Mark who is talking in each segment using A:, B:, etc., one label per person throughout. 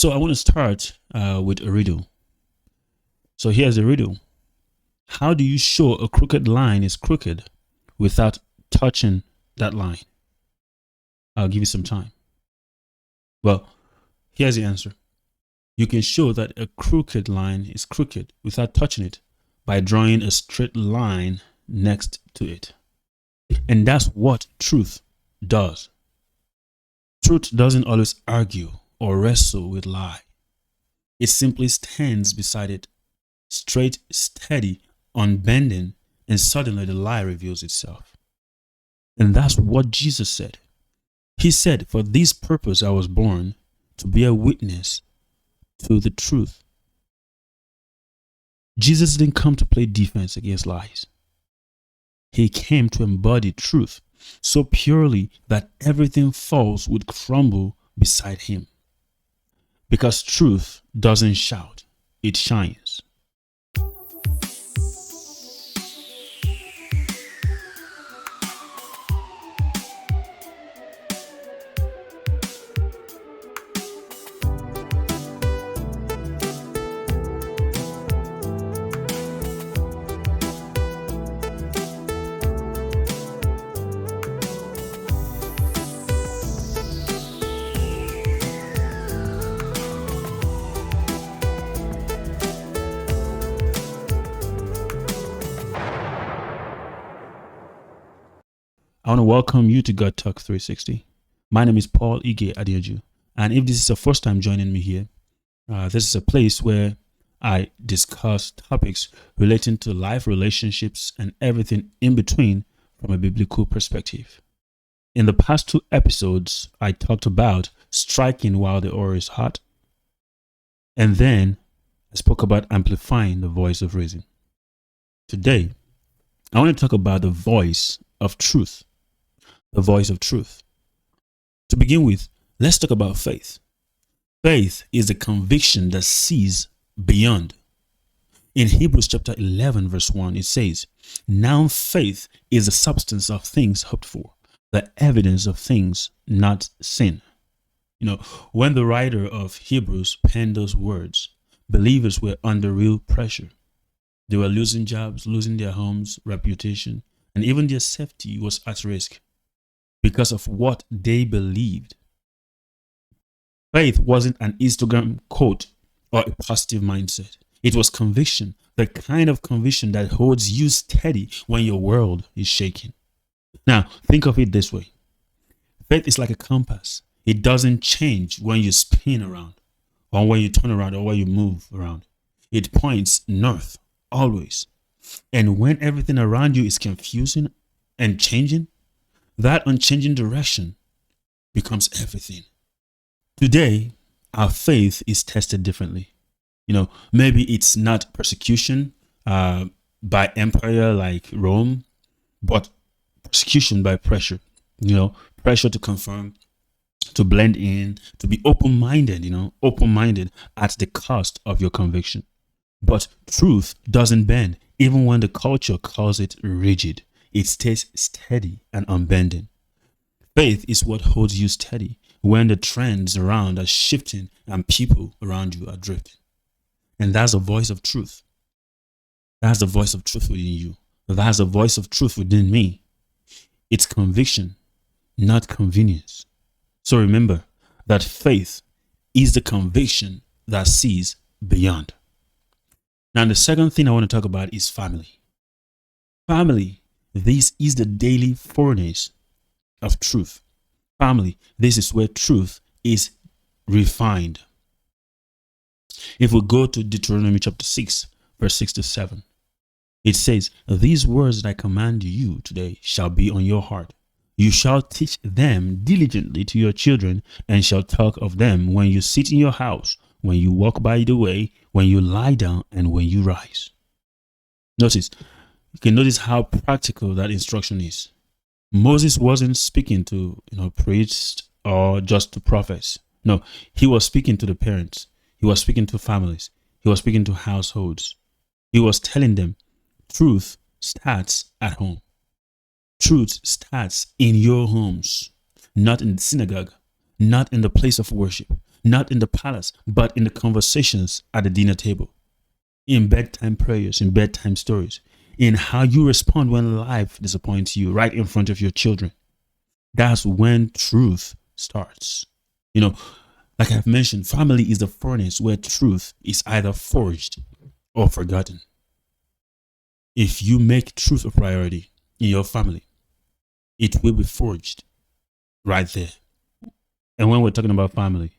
A: So I want to start with a riddle. So here's a riddle. How do you show a crooked line is crooked without touching that line? I'll give you some time. Well, here's the answer. You can show that a crooked line is crooked without touching it by drawing a straight line next to it. And that's what truth does. Truth doesn't always argue or wrestle with lie. It simply stands beside it, straight, steady, unbending, and suddenly the lie reveals itself. And that's what Jesus said. He said, "For this purpose I was born, to be a witness to the truth." Jesus didn't come to play defense against lies. He came to embody truth so purely that everything false would crumble beside him. Because truth doesn't shout, it shines. I want to welcome you to GodTalk360. My name is Ige Adeyanju. And if this is the first time joining me here, this is a place where I discuss topics relating to life, relationships, and everything in between from a biblical perspective. In the past 2 episodes, I talked about striking while the ore is hot. And then I spoke about amplifying the voice of reason. Today, I want to talk about the voice of truth. The voice of truth. To begin with, let's talk about faith. Faith is a conviction that sees beyond. In Hebrews chapter 11 verse 1, it says, "Now faith is the substance of things hoped for, the evidence of things not seen." When the writer of Hebrews penned those words, believers were under real pressure. They were losing jobs, losing their homes, reputation, and even their safety was at risk because of what they believed. Faith wasn't an Instagram quote or a positive mindset. It was conviction, the kind of conviction that holds you steady when your world is shaking. Now, think of it this way. Faith is like a compass. It doesn't change when you spin around, or when you turn around, or when you move around. It points north, always. And when everything around you is confusing and changing, that unchanging direction becomes everything. Today, our faith is tested differently. Maybe it's not persecution by empire like Rome, but persecution by pressure. Pressure to conform, to blend in, to be open-minded, open-minded at the cost of your conviction. But truth doesn't bend, even when the culture calls it rigid. It stays steady and unbending. Faith is what holds you steady when the trends around are shifting and people around you are drifting. And that's the voice of truth. That's the voice of truth within you. That's the voice of truth within me. It's conviction, not convenience. So remember that faith is the conviction that sees beyond. Now, the second thing I want to talk about is family. Family. This is the daily furnace of truth. Family, this is where truth is refined. If we go to Deuteronomy chapter 6, verse 6 to 7, it says, "These words that I command you today shall be on your heart. You shall teach them diligently to your children, and shall talk of them when you sit in your house, when you walk by the way, when you lie down, and when you rise." You can notice how practical that instruction is. Moses wasn't speaking to priests or just to prophets. No, he was speaking to the parents. He was speaking to families. He was speaking to households. He was telling them truth starts at home. Truth starts in your homes, not in the synagogue, not in the place of worship, not in the palace, but in the conversations at the dinner table, in bedtime prayers, in bedtime stories, in how you respond when life disappoints you right in front of your children. That's when truth starts. You know, like I've mentioned, family is the furnace where truth is either forged or forgotten. If you make truth a priority in your family, it will be forged right there. And when we're talking about family,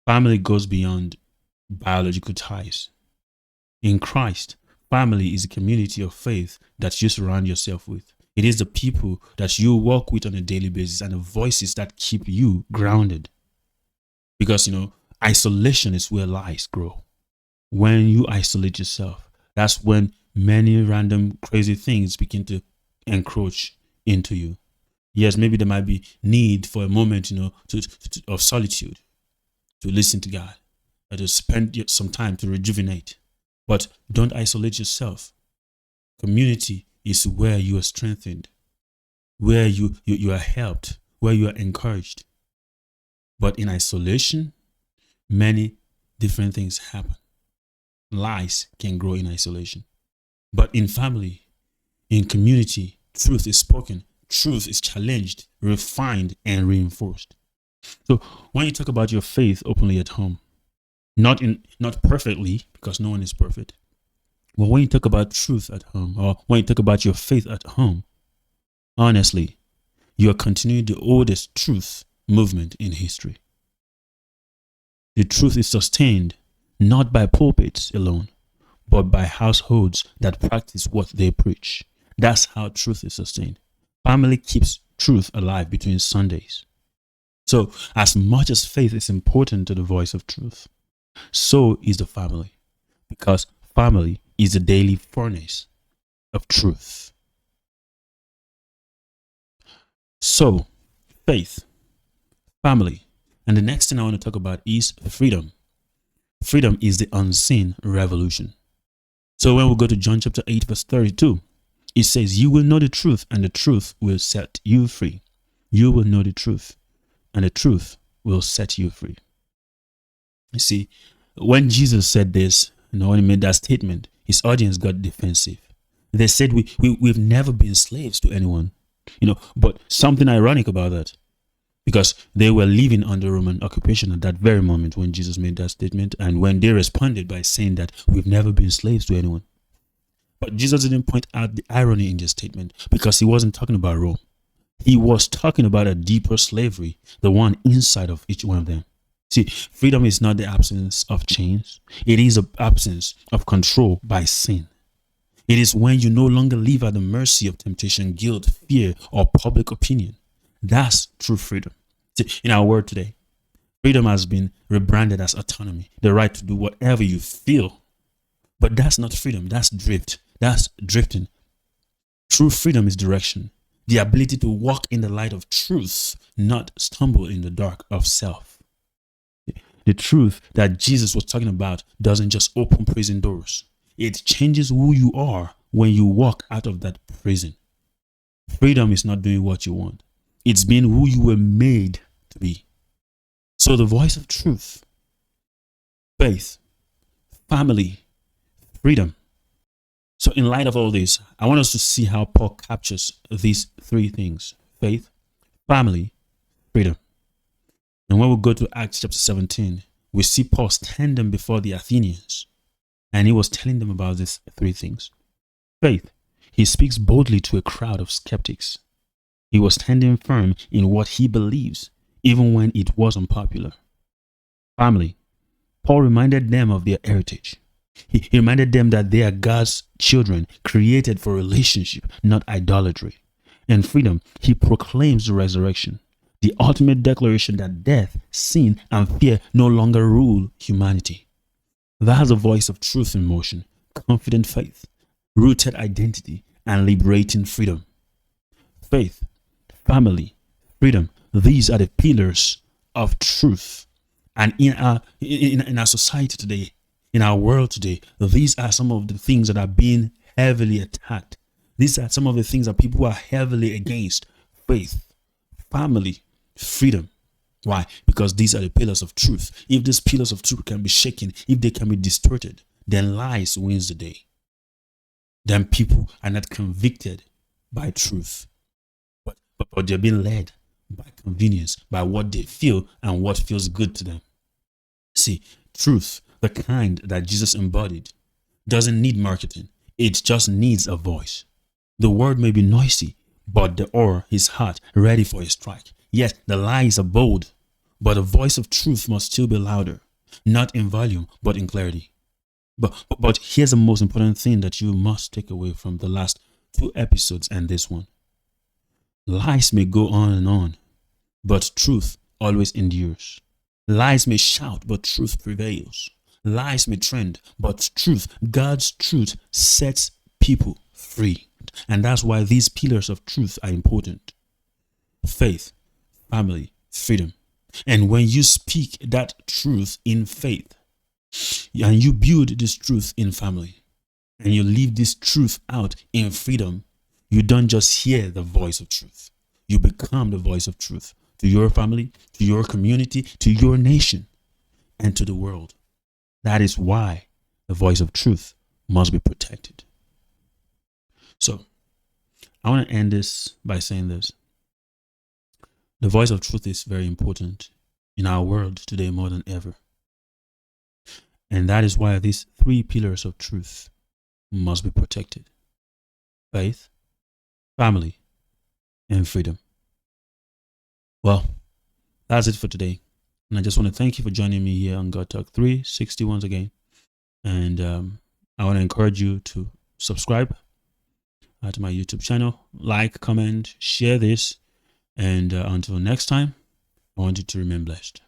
A: family goes beyond biological ties. In Christ, family is a community of faith that you surround yourself with. It is the people that you walk with on a daily basis and the voices that keep you grounded. Because, isolation is where lies grow. When you isolate yourself, that's when many random crazy things begin to encroach into you. Yes, maybe there might be need for a moment, of solitude, to listen to God, or to spend some time to rejuvenate. But don't isolate yourself. Community is where you are strengthened, where you are helped, where you are encouraged. But in isolation, many different things happen. Lies can grow in isolation. But in family, in community, truth is spoken, truth is challenged, refined, and reinforced. So when you talk about your faith openly at home, not perfectly, because no one is perfect, but when you talk about truth at home, or when you talk about your faith at home, honestly, you are continuing the oldest truth movement in history. The truth is sustained not by pulpits alone, but by households that practice what they preach. That's how truth is sustained. Family keeps truth alive between Sundays. So, as much as faith is important to the voice of truth, so is the family, because family is the daily furnace of truth. So, faith, family, and the next thing I want to talk about is freedom. Freedom is the unseen revolution. So when we go to John chapter 8, verse 32, it says, "You will know the truth, and the truth will set you free." You will know the truth, and the truth will set you free. You see, when Jesus said this, when he made that statement, his audience got defensive. They said, we've never been slaves to anyone. But something ironic about that, because they were living under Roman occupation at that very moment when Jesus made that statement, and when they responded by saying that we've never been slaves to anyone. But Jesus didn't point out the irony in this statement, because he wasn't talking about Rome. He was talking about a deeper slavery, the one inside of each one of them. See, freedom is not the absence of chains. It is the absence of control by sin. It is when you no longer live at the mercy of temptation, guilt, fear, or public opinion. That's true freedom. See, in our world today, freedom has been rebranded as autonomy, the right to do whatever you feel. But that's not freedom. That's drift. That's drifting. True freedom is direction, the ability to walk in the light of truth, not stumble in the dark of self. The truth that Jesus was talking about doesn't just open prison doors. It changes who you are when you walk out of that prison. Freedom is not doing what you want. It's being who you were made to be. So the voice of truth, faith, family, freedom. So in light of all this, I want us to see how Paul captures these three things: faith, family, freedom. And when we go to Acts chapter 17, we see Paul standing before the Athenians, and he was telling them about these three things. Faith, he speaks boldly to a crowd of skeptics. He was standing firm in what he believes, even when it was unpopular. Family, Paul reminded them of their heritage. He reminded them that they are God's children, created for relationship, not idolatry. And freedom, he proclaims the resurrection, the ultimate declaration that death, sin, and fear no longer rule humanity. That's the voice of truth in motion, confident faith, rooted identity, and liberating freedom. Faith, family, freedom, these are the pillars of truth. And in our society today, in our world today, these are some of the things that are being heavily attacked. These are some of the things that people are heavily against: faith, family, freedom. Why? Because these are the pillars of truth. If these pillars of truth can be shaken, if they can be distorted, then lies wins the day. Then people are not convicted by truth, but they're being led by convenience, by what they feel and what feels good to them. See, truth, the kind that Jesus embodied, doesn't need marketing. It just needs a voice. The word may be noisy, but the oar is hot, ready for a strike. Yes, the lies are bold, but the voice of truth must still be louder, not in volume, but in clarity. But here's the most important thing that you must take away from the last 2 episodes and this one. Lies may go on, but truth always endures. Lies may shout, but truth prevails. Lies may trend, but truth, God's truth, sets people free. And that's why these pillars of truth are important. Faith, family, freedom. And when you speak that truth in faith, and you build this truth in family, and you live this truth out in freedom, you don't just hear the voice of truth. You become the voice of truth to your family, to your community, to your nation, and to the world. That is why the voice of truth must be protected. So, I want to end this by saying this. The voice of truth is very important in our world today more than ever. And that is why these 3 pillars of truth must be protected. Faith, family, and freedom. Well, that's it for today. And I just want to thank you for joining me here on God Talk 360 once again. And I want to encourage you to subscribe to my YouTube channel, like, comment, share this. And until next time, I want you to remain blessed.